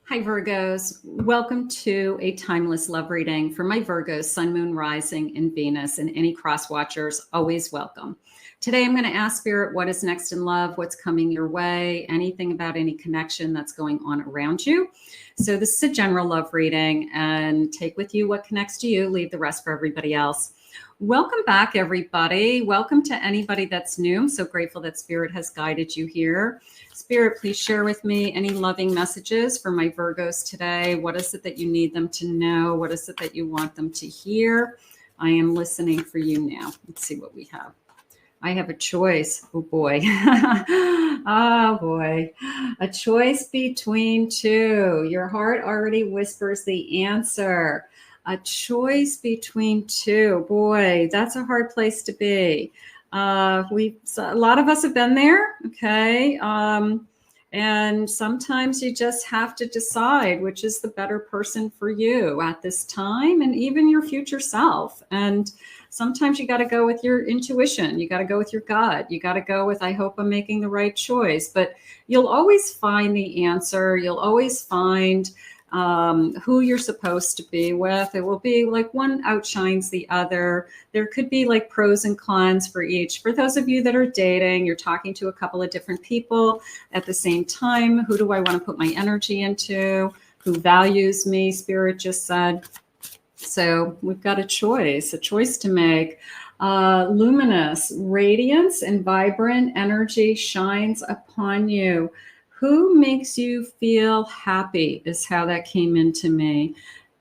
Hi, Virgos. Welcome to a timeless love reading for my Virgos, Sun, Moon, Rising, and Venus, and any cross watchers, always welcome. Today, I'm going to ask Spirit what is next in love, what's coming your way, anything about any connection that's going on around you. So this is a general love reading, and take with you what connects to you, leave the rest for everybody else. Welcome back, everybody. Welcome to anybody that's new. I'm so grateful that Spirit has guided you here. Spirit, please share with me any loving messages for my Virgos today. What is it that you need them to know? What is it that you want them to hear? I am listening for you now. Let's see what we have. I have a choice. Oh, boy. Oh, boy. A choice between two. Your heart already whispers the answer. A choice between two. Boy, that's a hard place to be. A lot of us have been there, okay? And sometimes you just have to decide which is the better person for you at this time and even your future self. And sometimes you got to go with your intuition. You got to go with your gut. You got to go with, I hope I'm making the right choice. But you'll always find the answer. You'll always find who you're supposed to be with. It will be like one outshines the other. There could be like pros and cons for each. For those of you that are dating, you're talking to a couple of different people at the same time. Who do I want to put my energy into? Who values me? Spirit just said. So we've got a choice to make. Luminous radiance and vibrant energy shines upon you. Who makes you feel happy is how that came into me.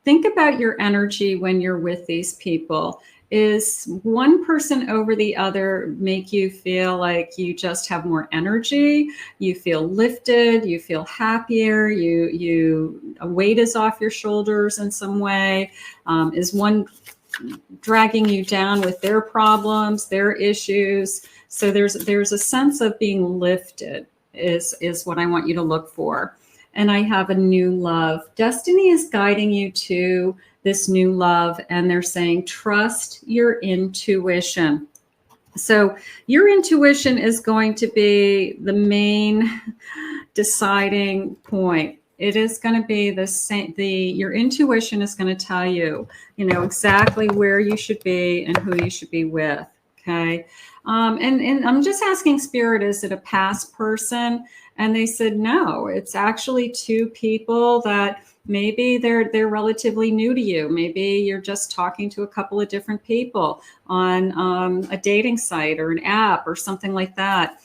Think about your energy when you're with these people. Is one person over the other make you feel like you just have more energy? You feel lifted, you feel happier, a weight is off your shoulders in some way? Is one dragging you down with their problems, their issues? So there's a sense of being lifted. Is what I want you to look for. And I have a new love. Destiny is guiding you to this new love, and they're saying, trust your intuition. So your intuition is going to be the main deciding point. It is going to be the same. Your intuition is going to tell you, exactly where you should be and who you should be with. Okay. And I'm just asking Spirit, is it a past person? And they said, no, it's actually two people that maybe they're relatively new to you. Maybe you're just talking to a couple of different people on a dating site or an app or something like that.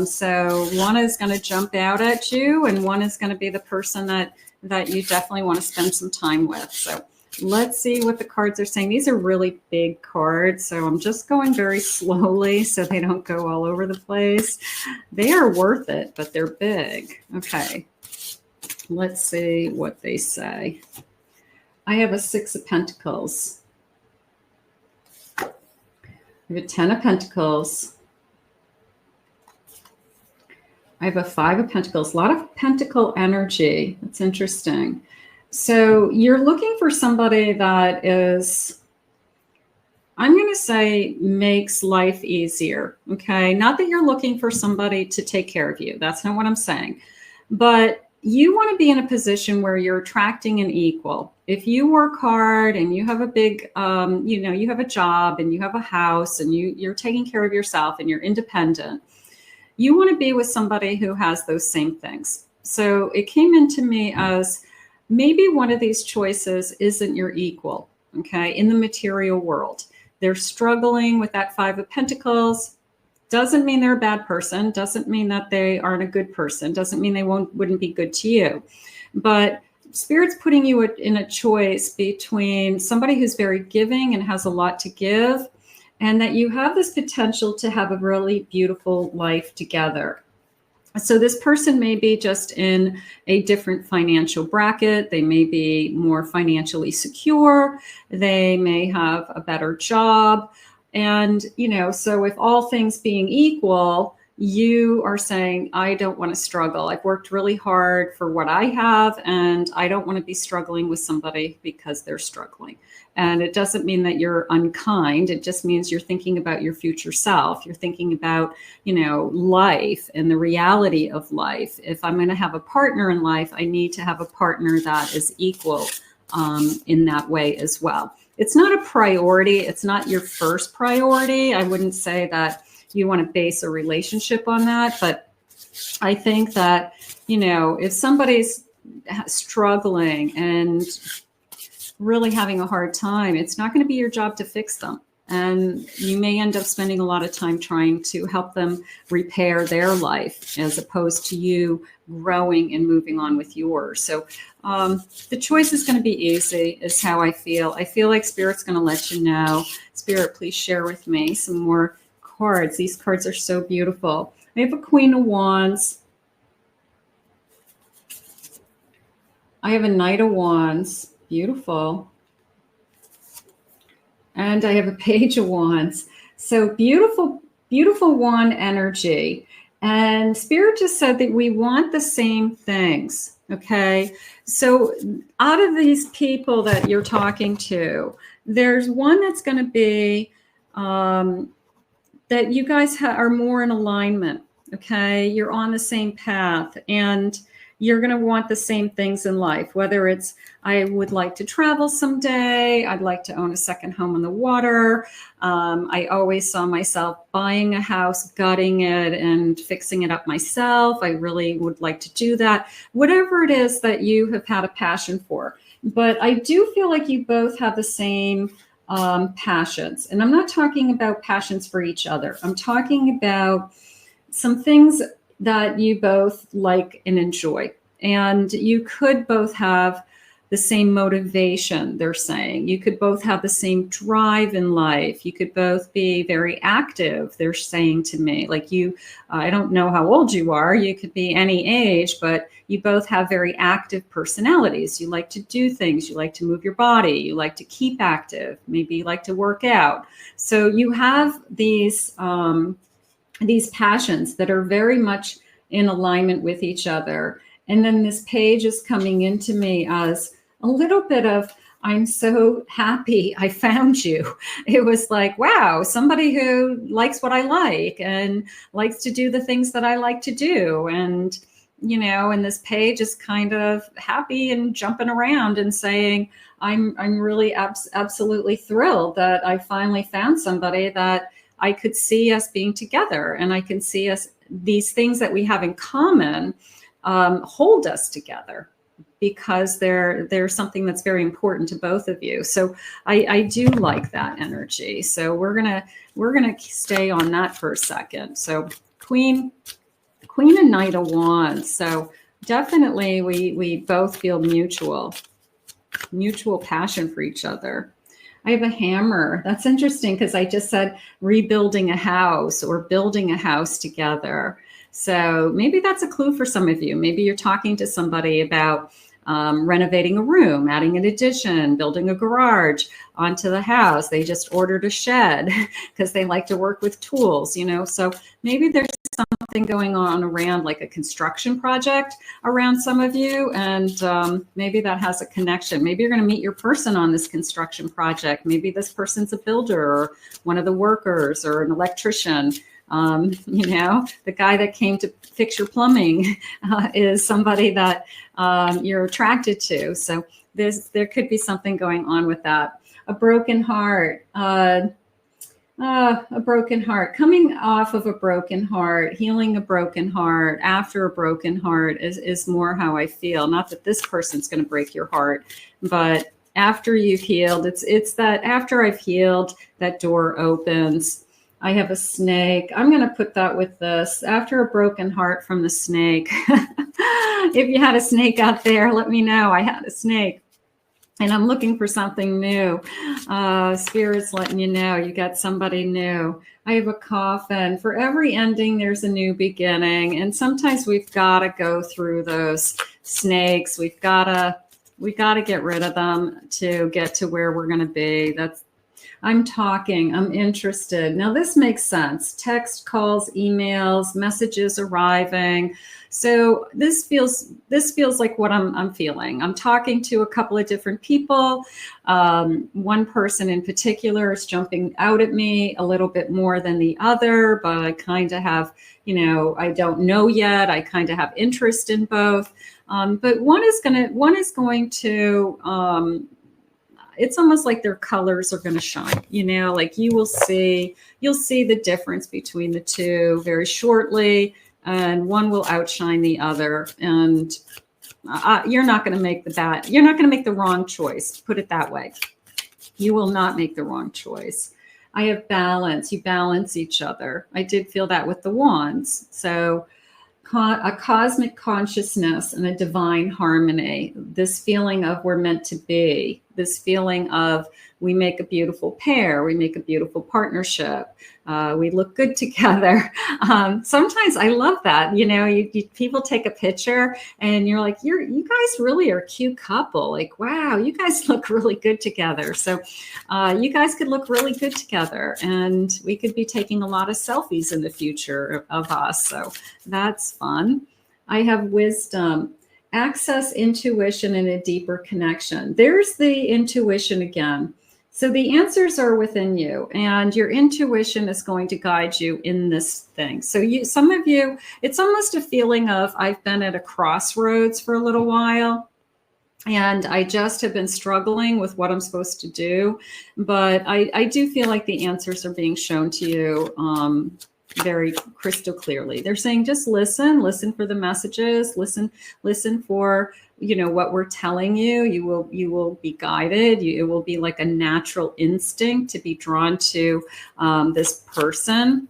So one is going to jump out at you, and one is going to be the person that you definitely want to spend some time with. So let's see what the cards are saying. These are really big cards, so I'm just going very slowly so they don't go all over the place. They are worth it, but they're big. Okay, let's see what they say. I have a 6 of Pentacles. I have a 10 of Pentacles. I have a 5 of Pentacles. A lot of Pentacle energy. That's interesting. So you're looking for somebody that is, I'm going to say, makes life easier. Okay. Not that you're looking for somebody to take care of you. That's not what I'm saying. But you want to be in a position where you're attracting an equal. If you work hard and you have a big, you have a job and you have a house and you're taking care of yourself and you're independent, you want to be with somebody who has those same things. So it came into me as, maybe one of these choices isn't your equal, okay, in the material world. They're struggling with that 5 of Pentacles. Doesn't mean they're a bad person. Doesn't mean that they aren't a good person. Doesn't mean they wouldn't be good to you. But Spirit's putting you in a choice between somebody who's very giving and has a lot to give, and that you have this potential to have a really beautiful life together. So this person may be just in a different financial bracket. They may be more financially secure. They may have a better job. And, so if all things being equal, you are saying, I don't want to struggle. I've worked really hard for what I have, and I don't want to be struggling with somebody because they're struggling. And it doesn't mean that you're unkind. It just means you're thinking about your future self. You're thinking about, life and the reality of life. If I'm going to have a partner in life, I need to have a partner that is equal in that way as well. It's not a priority. It's not your first priority. I wouldn't say that you want to base a relationship on that. But I think that, if somebody's struggling and really having a hard time, it's not going to be your job to fix them. And you may end up spending a lot of time trying to help them repair their life as opposed to you growing and moving on with yours. So the choice is going to be easy, is how I feel. I feel like Spirit's going to let you know. Spirit, please share with me some more cards. These cards are so beautiful. I have a Queen of Wands. I have a Knight of Wands. Beautiful. And I have a Page of Wands. So beautiful, beautiful wand energy. And Spirit just said that we want the same things. Okay. So out of these people that you're talking to, there's one that's going to be that you guys are more in alignment. Okay. You're on the same path, and you're going to want the same things in life, whether it's, I would like to travel someday. I'd like to own a second home on the water. I always saw myself buying a house, gutting it, and fixing it up myself. I really would like to do that. Whatever it is that you have had a passion for. But I do feel like you both have the same passions. And I'm not talking about passions for each other. I'm talking about some things that you both like and enjoy. And you could both have the same motivation, they're saying. You could both have the same drive in life. You could both be very active, they're saying to me. Like I don't know how old you are. You could be any age, but you both have very active personalities. You like to do things. You like to move your body. You like to keep active. Maybe you like to work out. So you have these passions that are very much in alignment with each other. And then this page is coming into me as a little bit of, I'm so happy I found you. It was like, wow, somebody who likes what I like and likes to do the things that I like to do. And, and this page is kind of happy and jumping around and saying, I'm really absolutely thrilled that I finally found somebody that I could see us being together, and I can see us, these things that we have in common hold us together, because they're something that's very important to both of you. So I do like that energy. So we're gonna stay on that for a second. So Queen and Knight of Wands. So definitely we both feel mutual passion for each other. I have a Hammer. That's interesting, because I just said rebuilding a house or building a house together. So maybe that's a clue for some of you. Maybe you're talking to somebody about renovating a room, adding an addition, building a garage onto the house. They just ordered a shed because they like to work with tools, So maybe there's something going on around like a construction project around some of you. And maybe that has a connection. Maybe you're going to meet your person on this construction project. Maybe this person's a builder or one of the workers or an electrician. The guy that came to fix your plumbing is somebody that you're attracted to. So there could be something going on with that. A broken heart. A broken heart, coming off of a broken heart, healing a broken heart after a broken heart is more how I feel. Not that this person's going to break your heart, but after you've healed, it's that after I've healed, that door opens. I have a snake. I'm going to put that with this. After a broken heart from the snake. If you had a snake out there, let me know. I had a snake. And I'm looking for something new. Spirit's letting you know you got somebody new. I have a coffin. For every ending, there's a new beginning. And sometimes we've got to go through those snakes. We got to get rid of them to get to where we're going to be. I'm talking, I'm interested. Now this makes sense. Text, calls, emails, messages arriving. So this feels like what I'm feeling. I'm talking to a couple of different people. One person in particular is jumping out at me a little bit more than the other, but I kind of have, I don't know yet. I kind of have interest in both. But one is going to, it's almost like their colors are going to shine, like you'll see the difference between the two very shortly, and one will outshine the other. And you're not going to make the wrong choice. Put it that way. You will not make the wrong choice. I have balance. You balance each other. I did feel that with the wands. So a cosmic consciousness and a divine harmony, this feeling of we're meant to be, this feeling of we make a beautiful pair, we make a beautiful partnership, we look good together. Sometimes I love that, people take a picture and you're like, you guys really are a cute couple. Like, wow, you guys look really good together. So you guys could look really good together, and we could be taking a lot of selfies in the future of us. So that's fun. I have wisdom, access, intuition, and a deeper connection. There's the intuition again. So the answers are within you, and your intuition is going to guide you in this thing. So some of you, it's almost a feeling of, I've been at a crossroads for a little while, and I just have been struggling with what I'm supposed to do. But I do feel like the answers are being shown to you very crystal clearly. They're saying, just listen for the messages, listen for, what we're telling you. You will be guided. It will be like a natural instinct to be drawn to this person.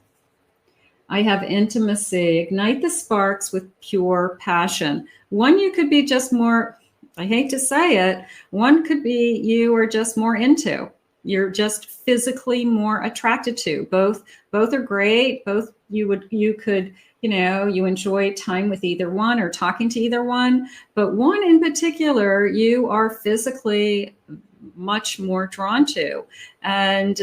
I have intimacy, ignite the sparks with pure passion. One, you could be just more, I hate to say it, one could be you are just more into. You're just physically more attracted to. Both are great. Both you could, you enjoy time with either one or talking to either one. But one in particular, you are physically much more drawn to. And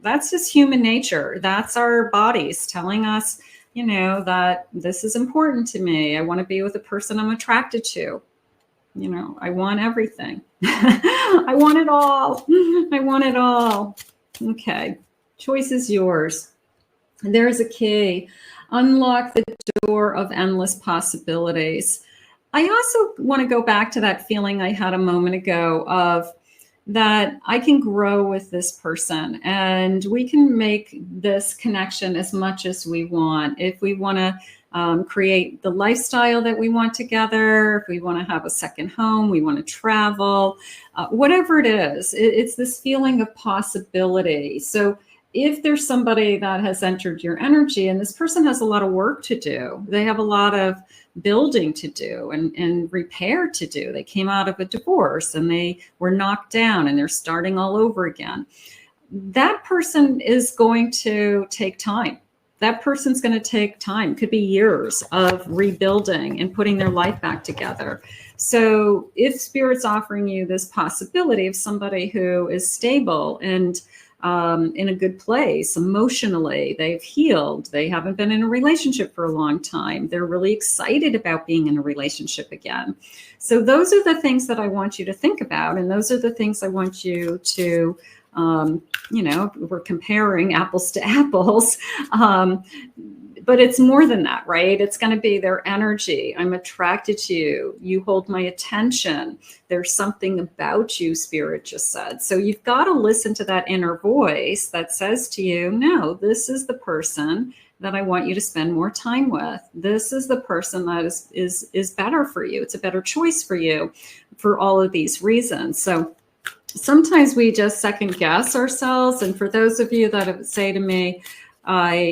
that's just human nature. That's our bodies telling us, that this is important to me. I want to be with a person I'm attracted to. I want everything. I want it all. I want it all. Okay. Choice is yours. There's a key. Unlock the door of endless possibilities. I also want to go back to that feeling I had a moment ago of that I can grow with this person, and we can make this connection as much as we want. If we want to create the lifestyle that we want together, if we want to have a second home, we want to travel, whatever it is, it's this feeling of possibility. So if there's somebody that has entered your energy, and this person has a lot of work to do, they have a lot of building to do and repair to do. They came out of a divorce and they were knocked down and they're starting all over again. That person is going to take time. That person's going to take time. Could be years of rebuilding and putting their life back together. So if Spirit's offering you this possibility of somebody who is stable and in a good place emotionally, they've healed, they haven't been in a relationship for a long time, they're really excited about being in a relationship again. So those are the things that I want you to think about. And those are the things I want you to we're comparing apples to apples. But it's more than that, right? It's going to be their energy. I'm attracted to you. You hold my attention. There's something about you, Spirit just said. So you've got to listen to that inner voice that says to you, no, this is the person that I want you to spend more time with. This is the person that is better for you. It's a better choice for you for all of these reasons. So sometimes we just second guess ourselves. And for those of you that say to me,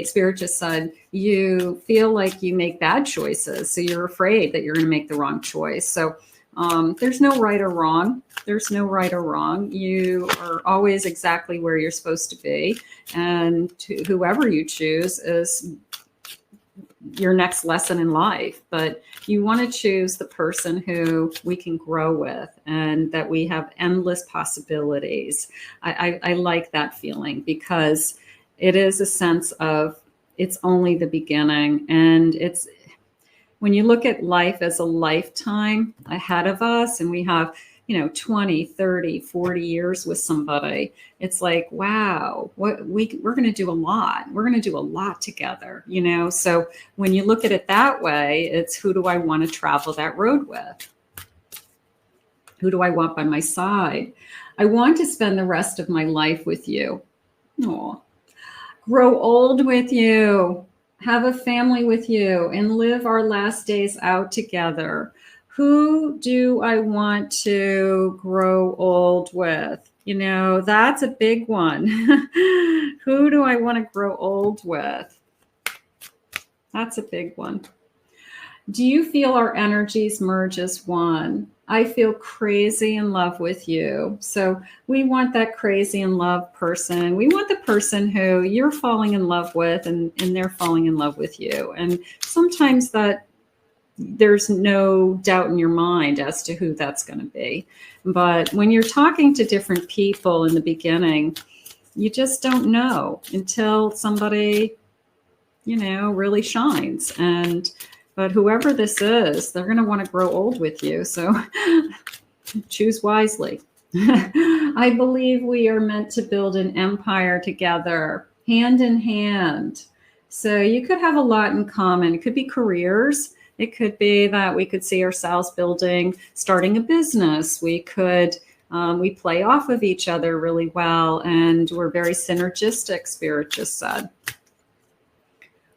Spirit just said, you feel like you make bad choices. So you're afraid that you're going to make the wrong choice. So there's no right or wrong. There's no right or wrong. You are always exactly where you're supposed to be. And whoever you choose is your next lesson in life, but you want to choose the person who we can grow with and that we have endless possibilities. I like that feeling because it is a sense of it's only the beginning. And it's when you look at life as a lifetime ahead of us and we have 20, 30, 40 years with somebody, it's like, wow, we're going to do a lot. We're going to do a lot together, So when you look at it that way, it's who do I want to travel that road with? Who do I want by my side? I want to spend the rest of my life with you. Aw. Grow old with you. Have a family with you and live our last days out together. Who do I want to grow old with? That's a big one. Who do I want to grow old with? That's a big one. Do you feel our energies merge as one? I feel crazy in love with you. So we want that crazy in love person. We want the person who you're falling in love with and they're falling in love with you. And sometimes that there's no doubt in your mind as to who that's going to be. But when you're talking to different people in the beginning, you just don't know until somebody, really shines. But whoever this is, they're going to want to grow old with you. So choose wisely. I believe we are meant to build an empire together, hand in hand. So you could have a lot in common. It could be careers. It could be that we could see ourselves starting a business. We could, we play off of each other really well, and we're very synergistic, Spirit just said.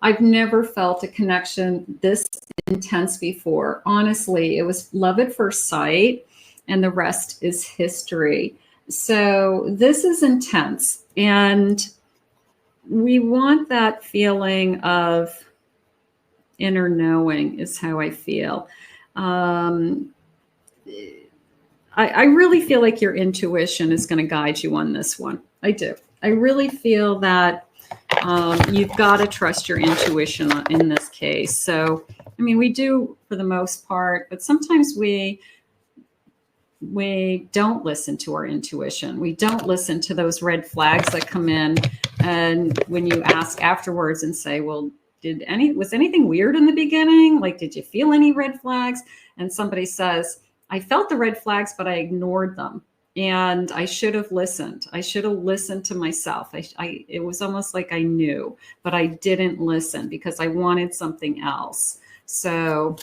I've never felt a connection this intense before. Honestly, it was love at first sight, and the rest is history. So this is intense, and we want that feeling of inner knowing is how I feel. I really feel like your intuition is going to guide you on this one. I do. I really feel that you've got to trust your intuition in this case. So, we do for the most part, but sometimes we don't listen to our intuition. We don't listen to those red flags that come in. And when you ask afterwards and say, well, was anything weird in the beginning? Like, did you feel any red flags? And somebody says, I felt the red flags, but I ignored them. And I should have listened. I should have listened to myself. It was almost like I knew, but I didn't listen because I wanted something else. So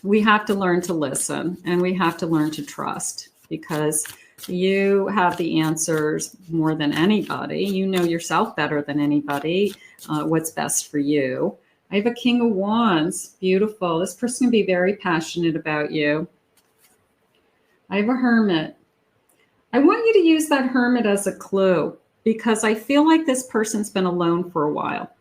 we have to learn to listen, and we have to learn to trust, because you have the answers more than anybody. You know yourself better than anybody, what's best for you. I have a King of Wands. Beautiful. This person can be very passionate about you. I have a Hermit. I want you to use that Hermit as a clue, because I feel like this person's been alone for a while.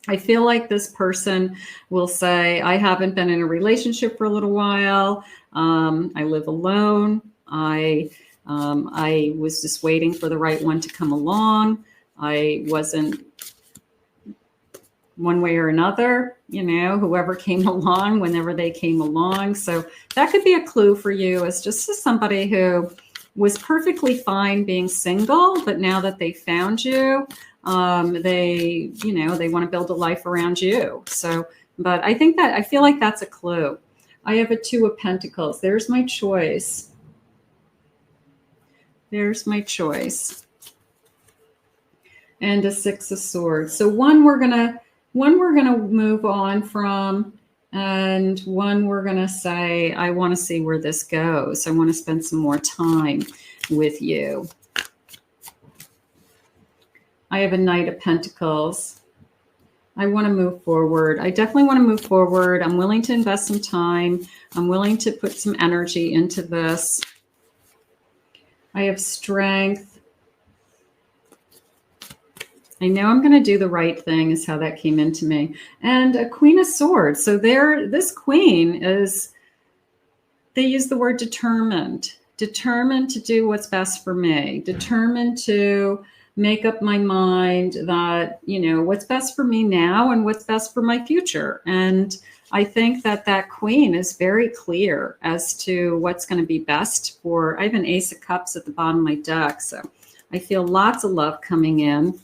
I feel like this person will say, I haven't been in a relationship for a little while. I live alone. I was just waiting for the right one to come along. I wasn't one way or another, whoever came along, whenever they came along. So that could be a clue for you as just as somebody who was perfectly fine being single, but now that they found you, they want to build a life around you. So, but I feel like that's a clue. I have a Two of Pentacles. There's my choice. There's my choice. And a Six of Swords. So one we're gonna move on from, and one we're gonna say, I want to see where this goes. I want to spend some more time with you. I have a Knight of Pentacles. I want to move forward. I definitely want to move forward. I'm willing to invest some time. I'm willing to put some energy into this. I have Strength. I know I'm going to do the right thing is how that came into me. And a Queen of Swords. So this queen is, they use the word determined. Determined to do what's best for me. Determined to make up my mind that, you know, what's best for me now and what's best for my future. And I think that that queen is very clear as to what's going to be best for, I have an Ace of Cups at the bottom of my deck. So I feel lots of love coming in,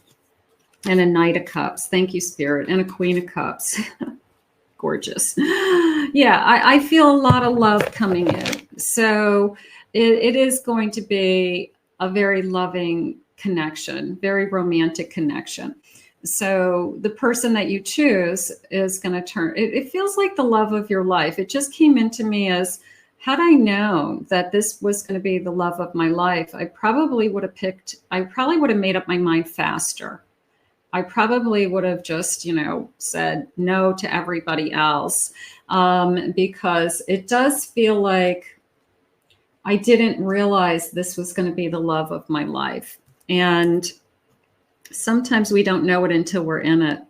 and a Knight of Cups. Thank you, Spirit. And a Queen of Cups. Gorgeous. Yeah, I feel a lot of love coming in. So it is going to be a very loving connection, very romantic connection. So the person that you choose is going to turn, it feels like the love of your life. It just came into me as, had I known that this was going to be the love of my life, I probably would have made up my mind faster. I probably would have just, you know, said no to everybody else, because it does feel like I didn't realize this was going to be the love of my life. And sometimes we don't know it until we're in it.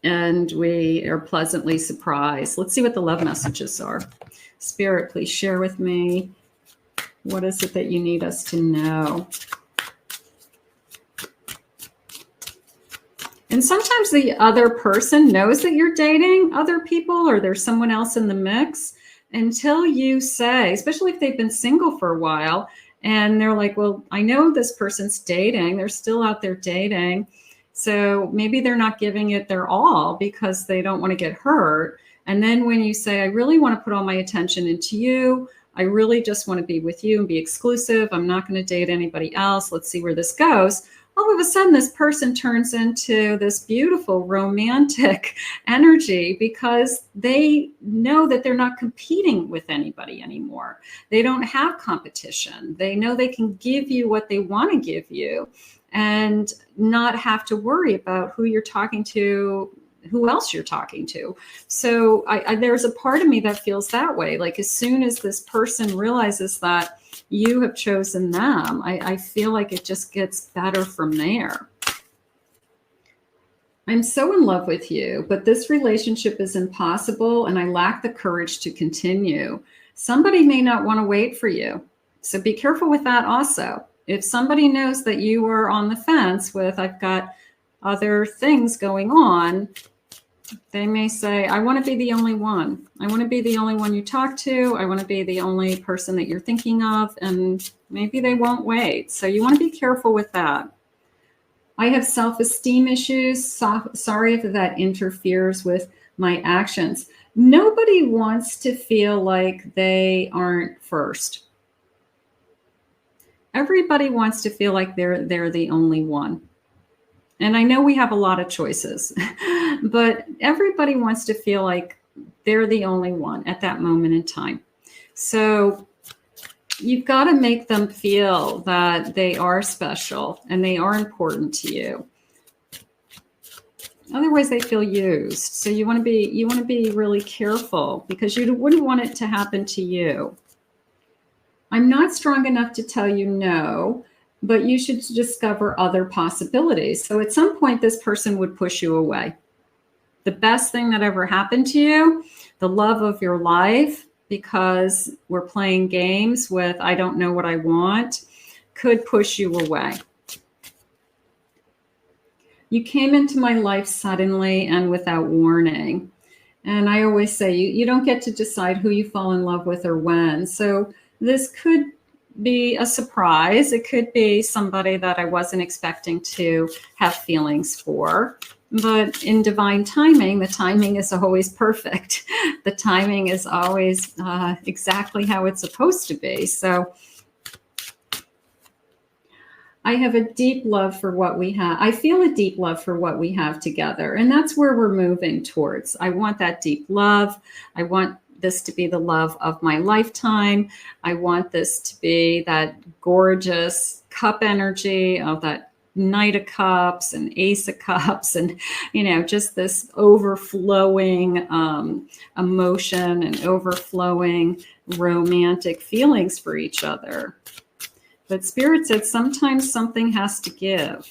And we are pleasantly surprised. Let's see what the love messages are. Spirit, please share with me. What is it that you need us to know? And sometimes the other person knows that you're dating other people, or there's someone else in the mix, until you say, especially if they've been single for a while, and they're like, well, I know this person's dating. They're still out there dating. So maybe they're not giving it their all because they don't want to get hurt. And then when you say, I really want to put all my attention into you, I really just want to be with you and be exclusive. I'm not going to date anybody else. Let's see where this goes. All of a sudden, this person turns into this beautiful romantic energy because they know that they're not competing with anybody anymore. They don't have competition. They know they can give you what they want to give you and not have to worry about who you're talking to, who else you're talking to. So there's a part of me that feels that way. Like as soon as this person realizes that you have chosen them, I feel like it just gets better from there. I'm so in love with you, but this relationship is impossible and I lack the courage to continue. Somebody may not want to wait for you. So be careful with that also. If somebody knows that you are on the fence with, I've got other things going on, they may say, I want to be the only one. I want to be the only one you talk to. I want to be the only person that you're thinking of. And maybe they won't wait. So you want to be careful with that. I have self-esteem issues. Sorry if that interferes with my actions. Nobody wants to feel like they aren't first. Everybody wants to feel like they're the only one. And I know we have a lot of choices, but everybody wants to feel like they're the only one at that moment in time. So you've got to make them feel that they are special and they are important to you. Otherwise, they feel used. So you want to be really careful because you wouldn't want it to happen to you. I'm not strong enough to tell you no, but you should discover other possibilities. So at some point, this person would push you away. The best thing that ever happened to you, the love of your life, because we're playing games with I don't know what I want, could push you away. You came into my life suddenly and without warning. And I always say you don't get to decide who you fall in love with or when. So this could be a surprise. It could be somebody that I wasn't expecting to have feelings for. But in divine timing, the timing is always perfect. The timing is always exactly how it's supposed to be. So I have a deep love for what we have. I feel a deep love for what we have together. And that's where we're moving towards. I want that deep love. I want this to be the love of my lifetime. I want this to be that gorgeous cup energy of that Knight of Cups and Ace of Cups, and just this overflowing emotion and overflowing romantic feelings for each other. But Spirit said sometimes something has to give.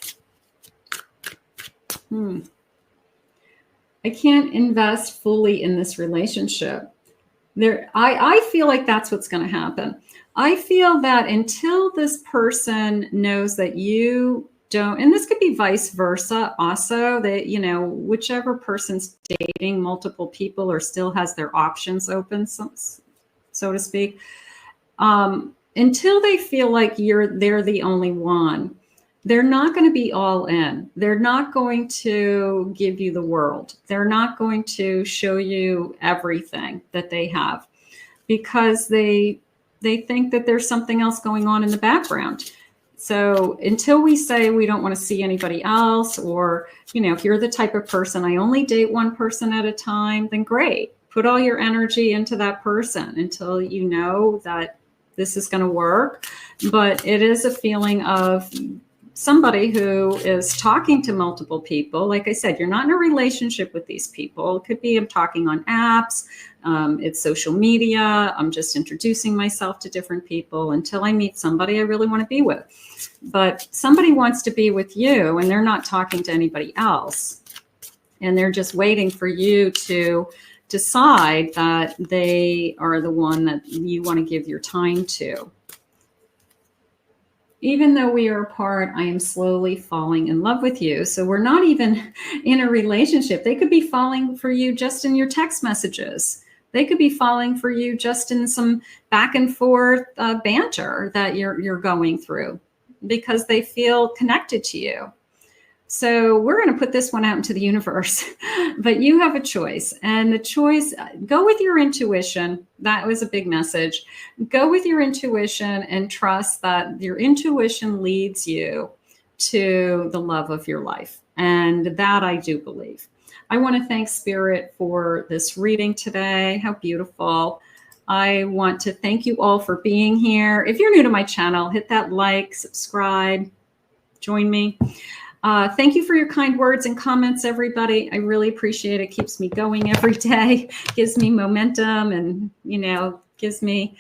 I can't invest fully in this relationship. I feel like that's what's going to happen. I feel that until this person knows that you don't, and this could be vice versa also, that, you know, whichever person's dating multiple people or still has their options open, so to speak, until they feel like they're the only one, they're not going to be all in. They're not going to give you the world. They're not going to show you everything that they have, because they think that there's something else going on in the background. So until we say we don't want to see anybody else, or, you know, if you're the type of person, I only date one person at a time, then great. Put all your energy into that person until you know that this is going to work. But it is a feeling of somebody who is talking to multiple people. Like I said, you're not in a relationship with these people. It could be I'm talking on apps, it's social media, I'm just introducing myself to different people until I meet somebody I really want to be with. But somebody wants to be with you and they're not talking to anybody else. And they're just waiting for you to decide that they are the one that you want to give your time to. Even though we are apart, I am slowly falling in love with you. So we're not even in a relationship. They could be falling for you just in your text messages. They could be falling for you just in some back and forth banter that you're going through, because they feel connected to you. So we're going to put this one out into the universe, but you have a choice. And the choice, go with your intuition. That was a big message. Go with your intuition and trust that your intuition leads you to the love of your life. And that I do believe. I want to thank Spirit for this reading today. How beautiful. I want to thank you all for being here. If you're new to my channel, hit that like, subscribe, join me. Thank you for your kind words and comments, everybody. I really appreciate it. Keeps me going every day, gives me momentum, and, you know, gives me,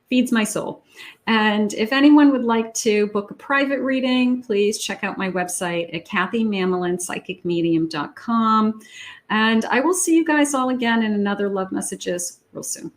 feeds my soul. And if anyone would like to book a private reading, please check out my website at KathyMamolin.psychicmedium.com. And I will see you guys all again in another Love Messages real soon.